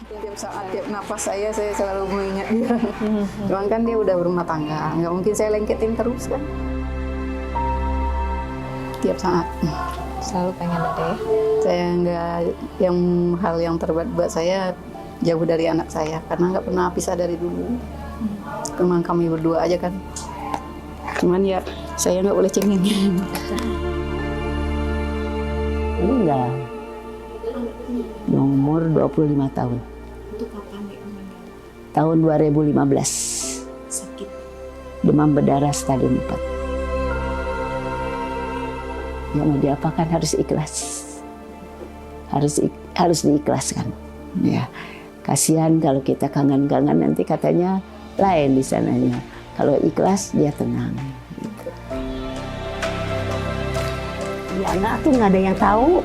Tiap saat, tiap napas saya selalu mengingat dia. Cuman kan dia udah berumah tangga, nggak mungkin saya lengketin terus kan. Tiap saat. Selalu pengen ada ya? Saya nggak, hal yang terberat buat saya jauh dari anak saya, karena nggak pernah pisah dari dulu. Cuman kami berdua aja kan. Cuman ya saya nggak boleh cengeng. Meninggal. Umur 25 tahun. Itu kapan dia meninggal? Tahun 2015. Sakit. Demam berdarah stadium 4. Ya mau diapakan, harus ikhlas. Harus diikhlaskan. Ya. Kasihan kalau kita kangen-kangen, nanti katanya lain di sananya. Kalau ikhlas dia tenang. Ya anak tuh nggak ada yang tahu.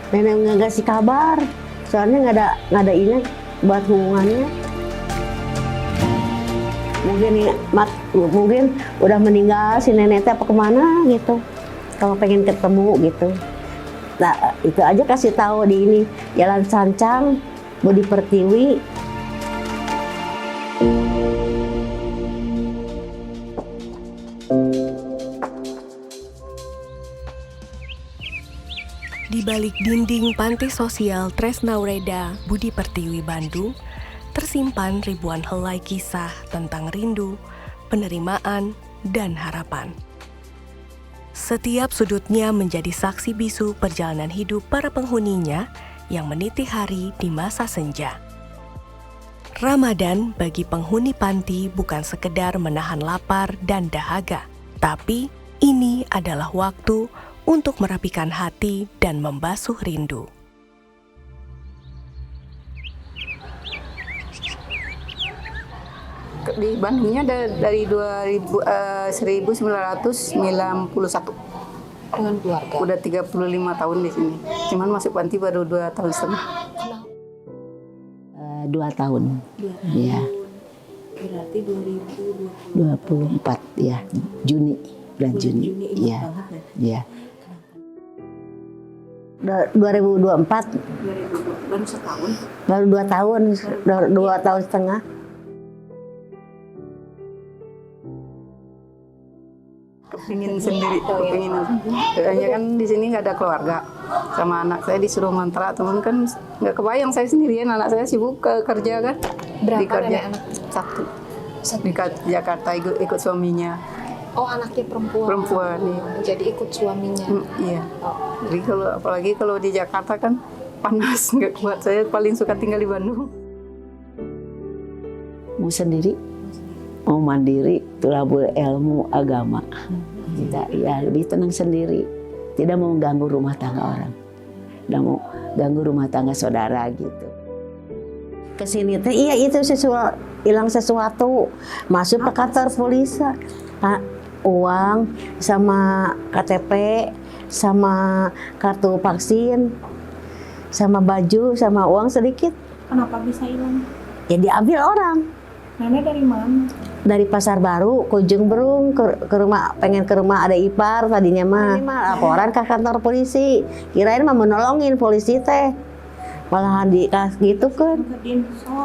Nenek nggak ngasih kabar. Soalnya nggak ada ini buat hubungannya. Mungkin udah meninggal si nenek teh apa kemana gitu. Kalau pengen ketemu gitu. Nah itu aja kasih tahu di ini Jalan Sancang, Budi Pertiwi. Di balik dinding Panti Sosial Tresnaureda, Budi Pertiwi, Bandung, tersimpan ribuan helai kisah tentang rindu, penerimaan, dan harapan. Setiap sudutnya menjadi saksi bisu perjalanan hidup para penghuninya yang meniti hari di masa senja. Ramadan bagi penghuni panti bukan sekedar menahan lapar dan dahaga, tapi ini adalah waktu untuk merapikan hati dan membasuh rindu. Di Bandungnya dari 1991. Dengan keluarga? Udah 35 tahun di sini. Cuman masuk panti baru 2 tahun setengah. 2 tahun. 2 tahun. Ya. Berarti 24 ya, Juni, bulan Juni. Iya. Iya. 2024. Baru setahun? Baru 2 tahun, 2 tahun setengah. Kepingin sendiri, kepinginan. Soalnya kan di sini nggak ada keluarga. Sama anak saya disuruh ngontrak, teman kan nggak kebayang saya sendirian. Anak saya sibuk kerja kan. Berapa nenek anak? Satu. Di Jakarta ikut suaminya. Oh anaknya perempuan? Perempuan, iya. Jadi ikut suaminya? Iya. Oh. Jadi apalagi kalau di Jakarta kan panas, nggak kuat. Saya paling suka tinggal di Bandung. Mau sendiri, mau mandiri, tulabul ilmu agama. Kita ya lebih tenang sendiri, tidak mau ganggu rumah tangga orang, tidak mau ganggu rumah tangga saudara gitu. Kesini teh iya itu hilang sesuatu, masuk ke kantor polisi, uang sama KTP sama kartu vaksin sama baju sama uang sedikit. Kenapa bisa hilang? Ya diambil orang. Nenek dari mana? Dari Pasar Baru ke Ujung Berung ke rumah, pengen ke rumah ada ipar tadinya mah. Laporan ke kantor polisi, kirain mah menolongin polisi teh. Malahan gitu kan.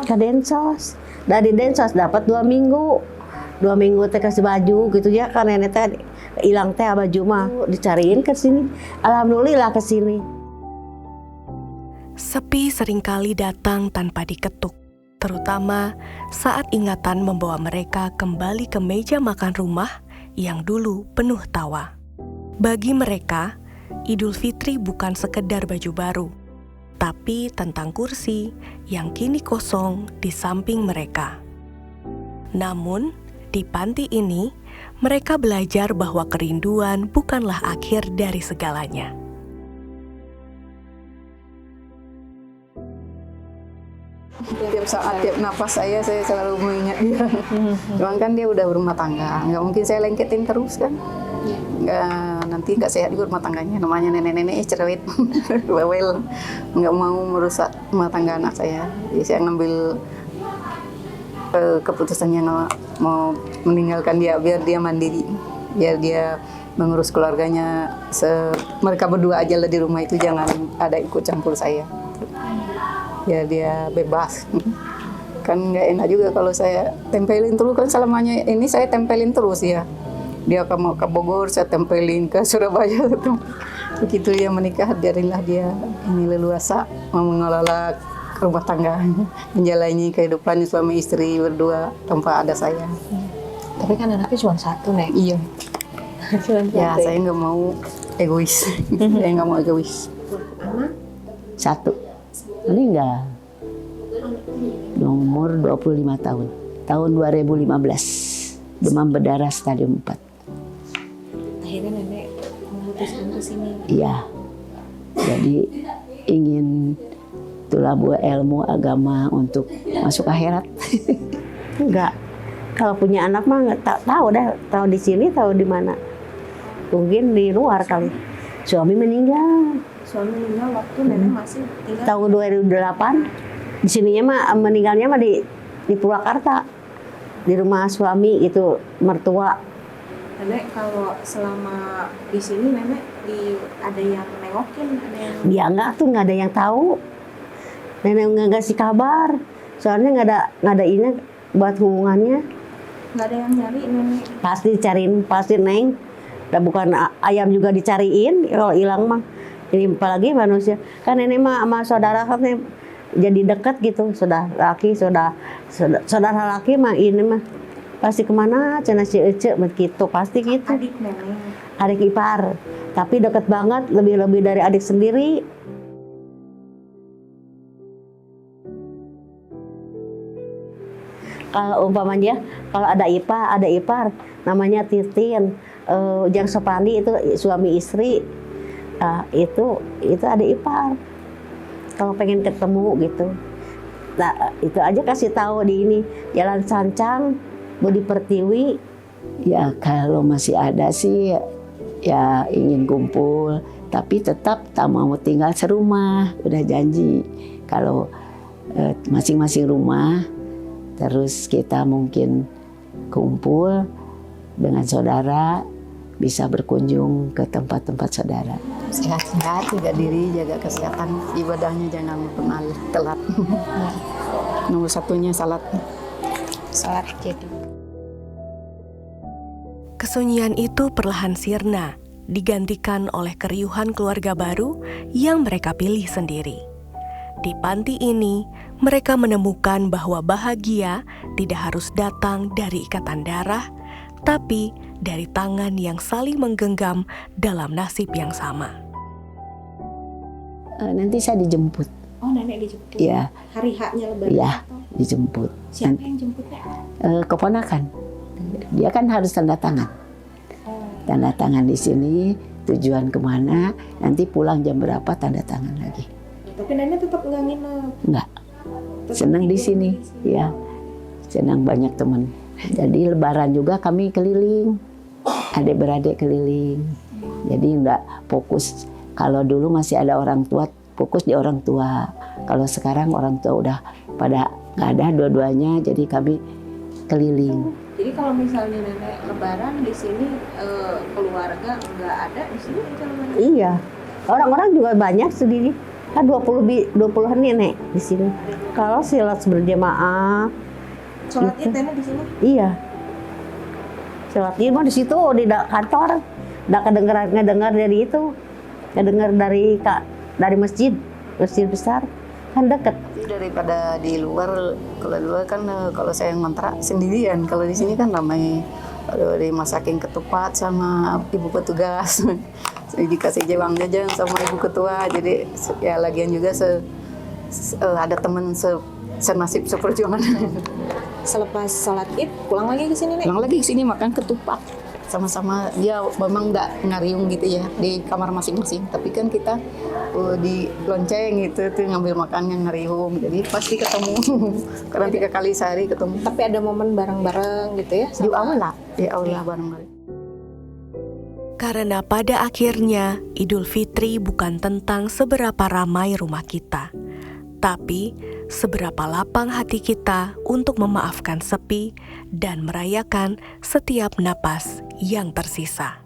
Ke Densos. Dari Densos dapat 2 minggu. 2 minggu teh kasih baju gitu ya, kan nenek teh hilang teh baju mah dicariin ke sini. Alhamdulillah ke sini. Sepi seringkali datang tanpa diketuk, terutama saat ingatan membawa mereka kembali ke meja makan rumah yang dulu penuh tawa. Bagi mereka, Idul Fitri bukan sekedar baju baru, tapi tentang kursi yang kini kosong di samping mereka. Namun, di panti ini, mereka belajar bahwa kerinduan bukanlah akhir dari segalanya. Tiap saat, tiap napas saya selalu mengingat dia. Cuman kan dia udah berumah tangga, nggak mungkin saya lengketin terus kan. Nanti nggak sehat juga rumah tangganya. Namanya nenek-nenek cerewet, bawel, nggak mau merusak rumah tangga anak saya. Jadi saya ngambil keputusannya mau meninggalkan dia biar dia mandiri, biar dia mengurus keluarganya. Mereka berdua aja lah di rumah itu, jangan ada ikut campur saya. ya dia bebas. Kan nggak enak juga kalau saya tempelin terus, kan selamanya ini saya tempelin terus ya. Dia mau ke Bogor, saya tempelin ke Surabaya. Begitu dia menikah, biarinlah dia ini leluasa mau mengelola rumah tangga, menjalani kehidupan suami istri berdua tanpa ada saya. Tapi kan anaknya cuma satu, Nek. Iya. Cuma Ya, satu. saya nggak mau egois. Saya nggak mau egois. Anak? 1 meninggal umur 25 tahun, tahun 2015, demam berdarah stadium 4. Akhirnya nenek memutuskan ke sini. Iya, jadi ingin tulabur ilmu agama untuk masuk akhirat. Enggak. Kalau punya anak mah nggak tahu dah, tahu di sini, tahu di mana. Mungkin di luar kali. Suami meninggal Suami meninggal waktu nenek masih tinggal. tahun 2008. Di sininya mah meninggalnya mah di Purwakarta. Di rumah suami itu mertua. Nenek kalau selama di sini nenek ada yang nengokin, ada yang Dia nggak ada yang tahu. Nenek nggak ngasih kabar. Soalnya nggak ada ini buat hubungannya. nggak ada yang nyari nenek. Pasti dicariin, pasti Neng. Dan bukan ayam juga dicariin kalau hilang mah. Jadi apalagi manusia. Kan nenek mah sama saudara kan jadi dekat gitu. Saudara laki mah ini mah pasti kemana cenah si Ece begitu, pasti gitu. Adik nenek. Adik ipar, tapi dekat banget, lebih dari adik sendiri. Kalau umpamanya kalau ada ipar namanya Titin, Ujang Sopandi itu suami istri, itu adik ipar. Kalau pengen ketemu gitu, nah itu aja kasih tahu di ini Jalan Sancang, Budi Pertiwi. Ya kalau masih ada sih ya ingin kumpul, tapi tetap tak mau tinggal serumah, udah janji. Kalau masing-masing rumah, terus kita mungkin kumpul dengan saudara, bisa berkunjung ke tempat-tempat saudara. Sehat-sehat, jaga diri, jaga kesehatan, ibadahnya jangan pernah telat. Nomor satunya salat. Salat jadi. Kesunyian itu perlahan sirna, digantikan oleh keriuhan keluarga baru yang mereka pilih sendiri. Di panti ini, mereka menemukan bahwa bahagia tidak harus datang dari ikatan darah, tapi dari tangan yang saling menggenggam dalam nasib yang sama. Nanti saya dijemput, Oh, nenek dijemput. ya, Hari haknya lebaran. ya atau dijemput. siapa yang jemputnya? Keponakan, dia kan harus tanda tangan. Tanda tangan di sini, tujuan kemana, nanti pulang jam berapa tanda tangan lagi. Tapi nenek tetap nggak nginep. Enggak, Tetap senang di tidur sini, ya, senang banyak teman. Jadi lebaran juga kami keliling, adik-beradik keliling. Jadi enggak fokus. Kalau dulu masih ada orang tua, fokus di orang tua. Kalau sekarang orang tua udah pada nggak ada dua-duanya, jadi kami keliling. Jadi kalau misalnya nenek lebaran di sini keluarga nggak ada di sini kalau nenek. Iya, orang-orang juga banyak sendiri. Kan 20-an nenek di sini. Kalau silat berjamaah, Sholat Gitu. id nenek di sini. iya. Silat id mah di situ di kantor. Nggak kedengar dari itu. Kedengar dari masjid besar. Kan deket. Daripada di luar, kalau di luar kan kalau saya ngontrak sendirian, kalau di sini kan ramai. Aduh, dimasakin ketupat sama ibu petugas. Dikasih jajan sama ibu ketua, jadi ya lagian juga ada teman senasib seperjuangan. Selepas sholat id pulang lagi ke sini nek. Pulang lagi ke sini makan ketupat sama-sama. Dia memang nggak ngariung gitu ya di kamar masing-masing, tapi kan kita di lonceng gitu tuh ngambil makan yang ngariung, jadi pasti ketemu. Karena 3 kali sehari ketemu. Tapi ada momen bareng-bareng gitu ya. Di aula bareng-bareng. Karena pada akhirnya Idul Fitri bukan tentang seberapa ramai rumah kita, tapi seberapa lapang hati kita untuk memaafkan sepi dan merayakan setiap napas yang tersisa.